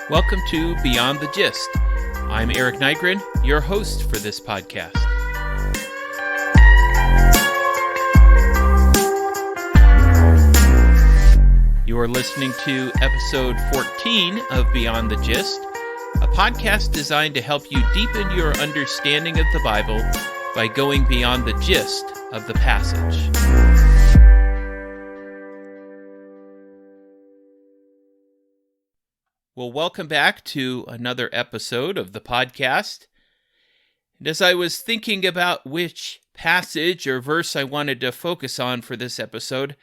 Welcome to Beyond the Gist. I'm Eric Nygren, your host for this podcast. You are listening to episode 14 of Beyond the Gist, a podcast designed to help you deepen your understanding of the Bible by going beyond the gist of the passage. Well, welcome back to another episode of the podcast. And as I was thinking about which passage or verse I wanted to focus on for this episode,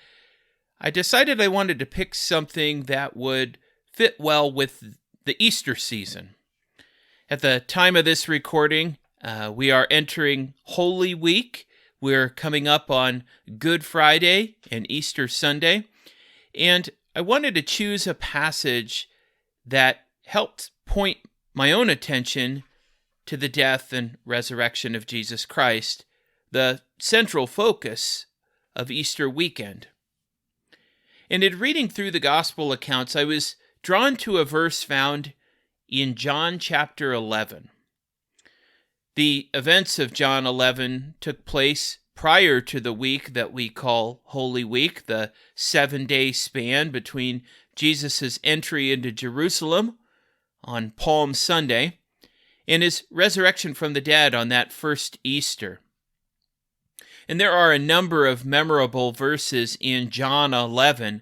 I decided I wanted to pick something that would fit well with the Easter season. At the time of this recording, we are entering Holy Week. We're coming up on Good Friday and Easter Sunday. And I wanted to choose a passage that helped point my own attention to the death and resurrection of Jesus Christ, the central focus of Easter weekend. And in reading through the gospel accounts, I was drawn to a verse found in John chapter 11. The events of John 11 took place prior to the week that we call Holy Week, the 7-day span between Jesus' entry into Jerusalem on Palm Sunday and his resurrection from the dead on that first Easter. And there are a number of memorable verses in John 11,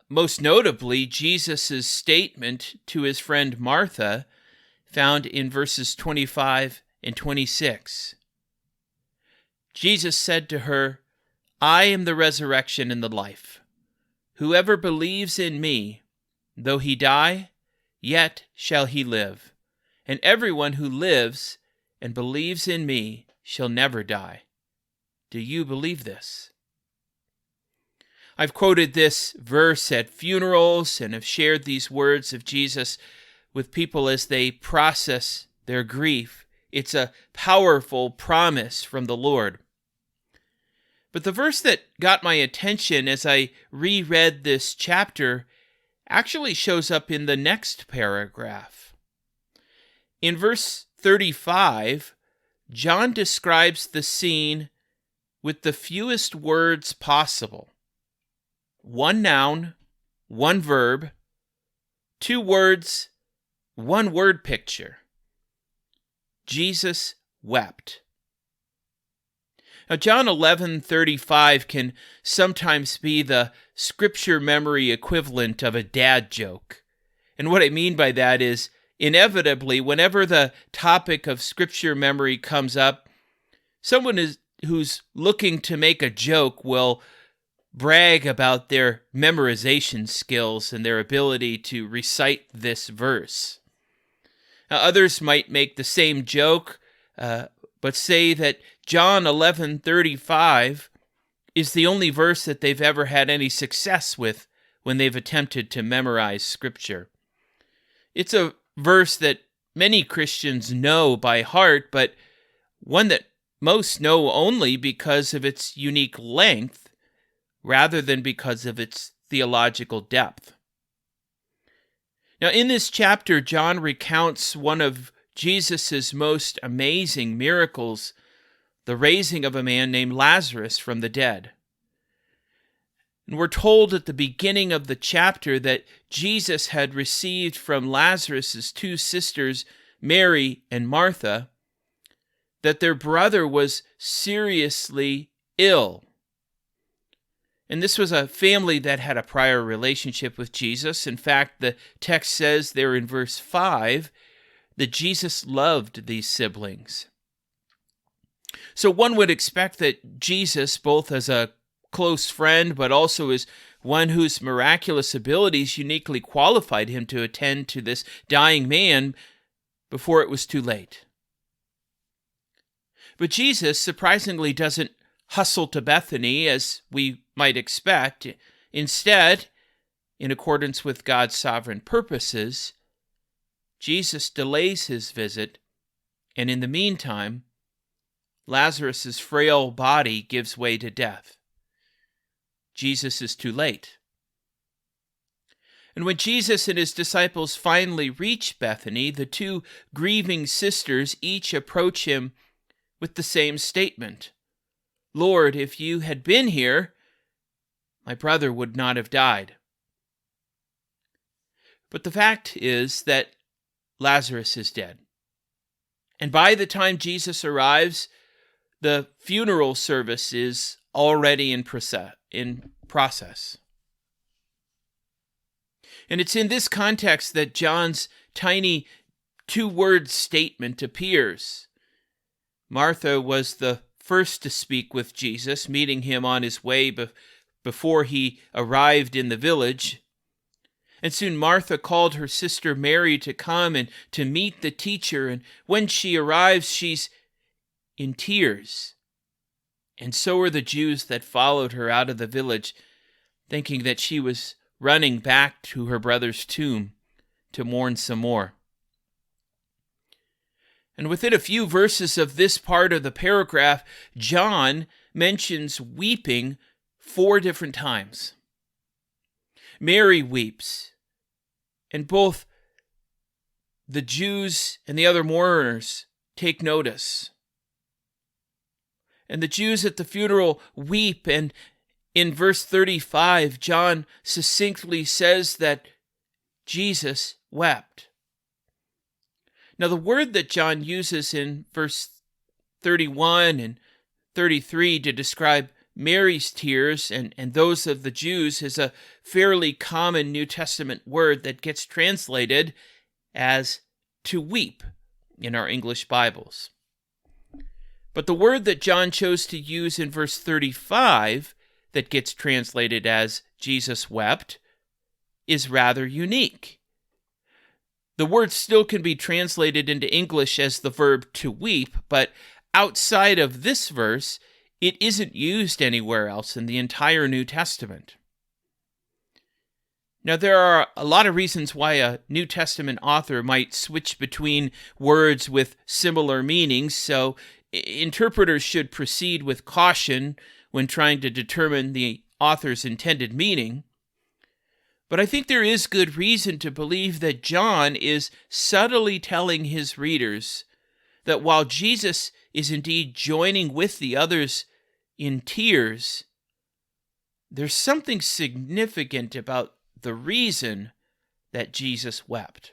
most notably Jesus' statement to his friend Martha, found in verses 25 and 26. Jesus said to her, "I am the resurrection and the life. Whoever believes in me, though he die, yet shall he live. And everyone who lives and believes in me shall never die." Do you believe this? I've quoted this verse at funerals and have shared these words of Jesus with people as they process their grief. It's a powerful promise from the Lord. But the verse that got my attention as I reread this chapter actually shows up in the next paragraph. In verse 35, John describes the scene with the fewest words possible. One noun, one verb, two words, one word picture. Jesus wept. Now, John 11:35 can sometimes be the scripture memory equivalent of a dad joke. And what I mean by that is, inevitably, whenever the topic of scripture memory comes up, someone who's looking to make a joke will brag about their memorization skills and their ability to recite this verse. Now, others might make the same joke, but say that John 11:35 is the only verse that they've ever had any success with when they've attempted to memorize Scripture. It's a verse that many Christians know by heart, but one that most know only because of its unique length, rather than because of its theological depth. Now, in this chapter, John recounts one of Jesus' most amazing miracles, the raising of a man named Lazarus from the dead. And we're told at the beginning of the chapter that Jesus had received from Lazarus' two sisters, Mary and Martha, that their brother was seriously ill. And this was a family that had a prior relationship with Jesus. In fact, the text says there in verse 5 that Jesus loved these siblings. So one would expect that Jesus, both as a close friend, but also as one whose miraculous abilities uniquely qualified him to attend to this dying man before it was too late. But Jesus surprisingly doesn't hustle to Bethany as we might expect. Instead, in accordance with God's sovereign purposes, Jesus delays his visit, and in the meantime, Lazarus' frail body gives way to death. Jesus is too late. And when Jesus and his disciples finally reach Bethany, the two grieving sisters each approach him with the same statement. "Lord, if you had been here, my brother would not have died." But the fact is that Lazarus is dead. And by the time Jesus arrives, the funeral service is already in process. And it's in this context that John's tiny two-word statement appears. Martha was the first to speak with Jesus, meeting him on his way before he arrived in the village. And soon Martha called her sister Mary to come and to meet the teacher. And when she arrives, she's in tears. And so are the Jews that followed her out of the village, thinking that she was running back to her brother's tomb to mourn some more. And within a few verses of this part of the paragraph, John mentions weeping 4 different times. Mary weeps, and both the Jews and the other mourners take notice. And the Jews at the funeral weep, and in verse 35, John succinctly says that Jesus wept. Now, the word that John uses in verse 31 and 33 to describe Mary's tears and those of the Jews is a fairly common New Testament word that gets translated as to weep in our English Bibles. But the word that John chose to use in verse 35 that gets translated as Jesus wept is rather unique. The word still can be translated into English as the verb to weep, but outside of this verse, it isn't used anywhere else in the entire New Testament. Now, there are a lot of reasons why a New Testament author might switch between words with similar meanings, so interpreters should proceed with caution when trying to determine the author's intended meaning. But I think there is good reason to believe that John is subtly telling his readers that while Jesus is indeed joining with the others in tears, there's something significant about the reason that Jesus wept.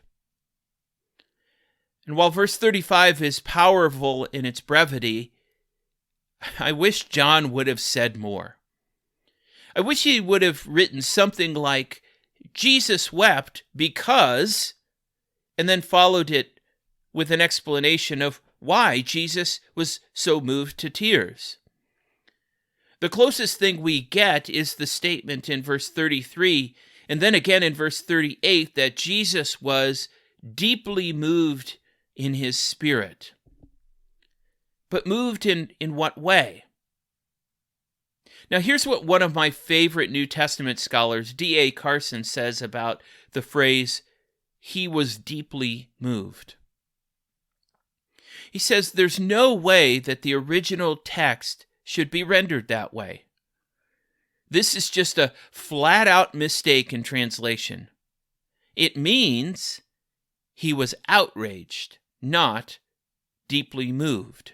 And while verse 35 is powerful in its brevity, I wish John would have said more. I wish he would have written something like, Jesus wept because, and then followed it with an explanation of why Jesus was so moved to tears. The closest thing we get is the statement in verse 33, and then again in verse 38, that Jesus was deeply moved in his spirit. But moved in what way? Now, here's what one of my favorite New Testament scholars, D.A. Carson, says about the phrase, he was deeply moved. He says there's no way that the original text should be rendered that way. This is just a flat-out mistake in translation. It means he was outraged, not deeply moved.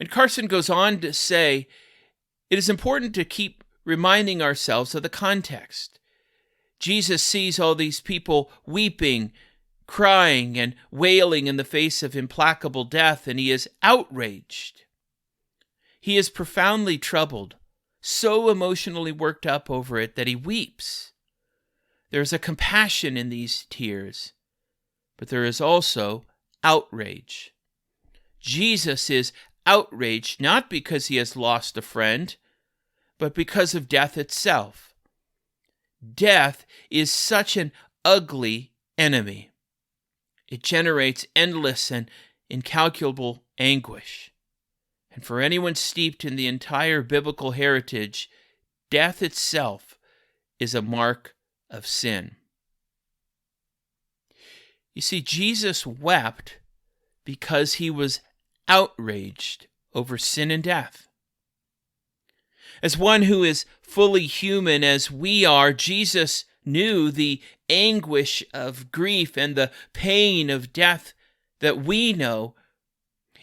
And Carson goes on to say, it is important to keep reminding ourselves of the context. Jesus sees all these people weeping, crying, and wailing in the face of implacable death, and he is outraged. He is profoundly troubled, so emotionally worked up over it that he weeps. There is a compassion in these tears, but there is also outrage. Jesus is outraged not because he has lost a friend, but because of death itself. Death is such an ugly enemy. It generates endless and incalculable anguish. And for anyone steeped in the entire biblical heritage, death itself is a mark of sin. You see, Jesus wept because he was outraged over sin and death. As one who is fully human as we are, Jesus knew the anguish of grief and the pain of death that we know,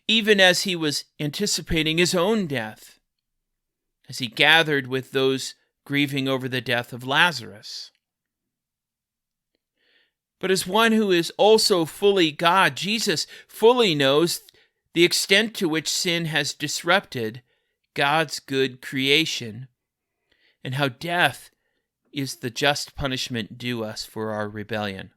even as he was anticipating his own death, as he gathered with those grieving over the death of Lazarus. But as one who is also fully God, Jesus fully knows the extent to which sin has disrupted God's good creation, and how death is the just punishment due us for our rebellion.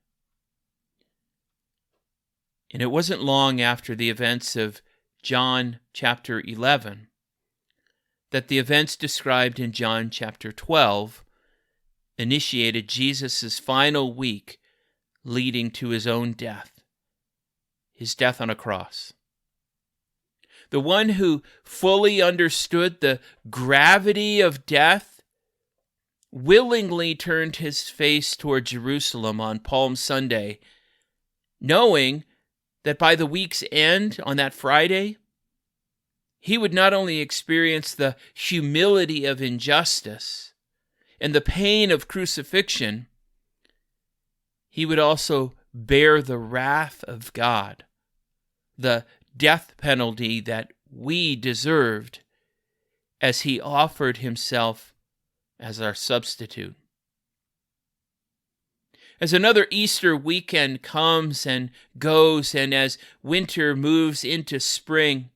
And it wasn't long after the events of John chapter 11 that the events described in John chapter 12 initiated Jesus' final week leading to his own death, his death on a cross. The one who fully understood the gravity of death willingly turned his face toward Jerusalem on Palm Sunday, knowing that by the week's end on that Friday, he would not only experience the humility of injustice and the pain of crucifixion, he would also bear the wrath of God, the death penalty that we deserved, as he offered himself as our substitute. As another Easter weekend comes and goes, and as winter moves into spring,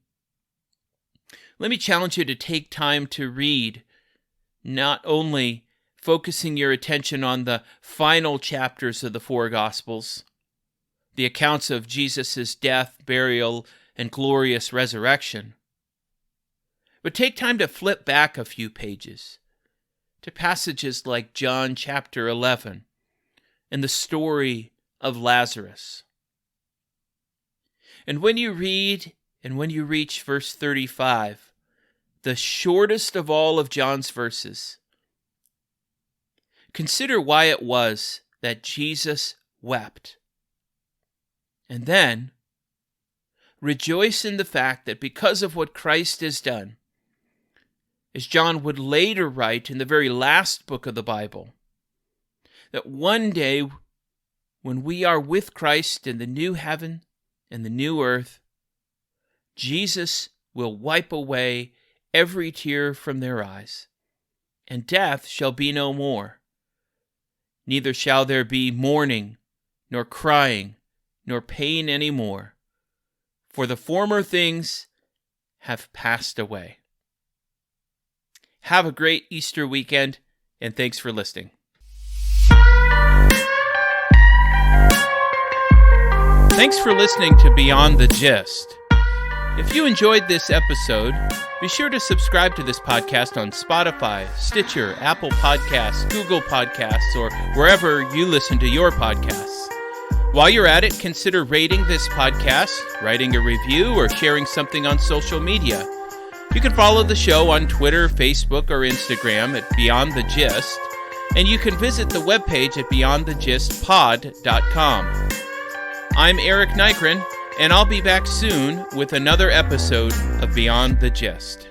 let me challenge you to take time to read, not only focusing your attention on the final chapters of the four Gospels, the accounts of Jesus' death, burial, and glorious resurrection, but take time to flip back a few pages to passages like John chapter 11 and the story of Lazarus. And when you read and when you reach verse 35, the shortest of all of John's verses, consider why it was that Jesus wept. And then rejoice in the fact that because of what Christ has done, as John would later write in the very last book of the Bible, that one day when we are with Christ in the new heaven and the new earth, Jesus will wipe away every tear from their eyes, and death shall be no more. Neither shall there be mourning, nor crying, nor pain any more, for the former things have passed away. Have a great Easter weekend, and thanks for listening. Thanks for listening to Beyond the Gist. If you enjoyed this episode, be sure to subscribe to this podcast on Spotify, Stitcher, Apple Podcasts, Google Podcasts, or wherever you listen to your podcasts. While you're at it, consider rating this podcast, writing a review, or sharing something on social media. You can follow the show on Twitter, Facebook, or Instagram at Beyond the Gist, and you can visit the webpage at beyondthegistpod.com. I'm Eric Nygren, and I'll be back soon with another episode of Beyond the Gist.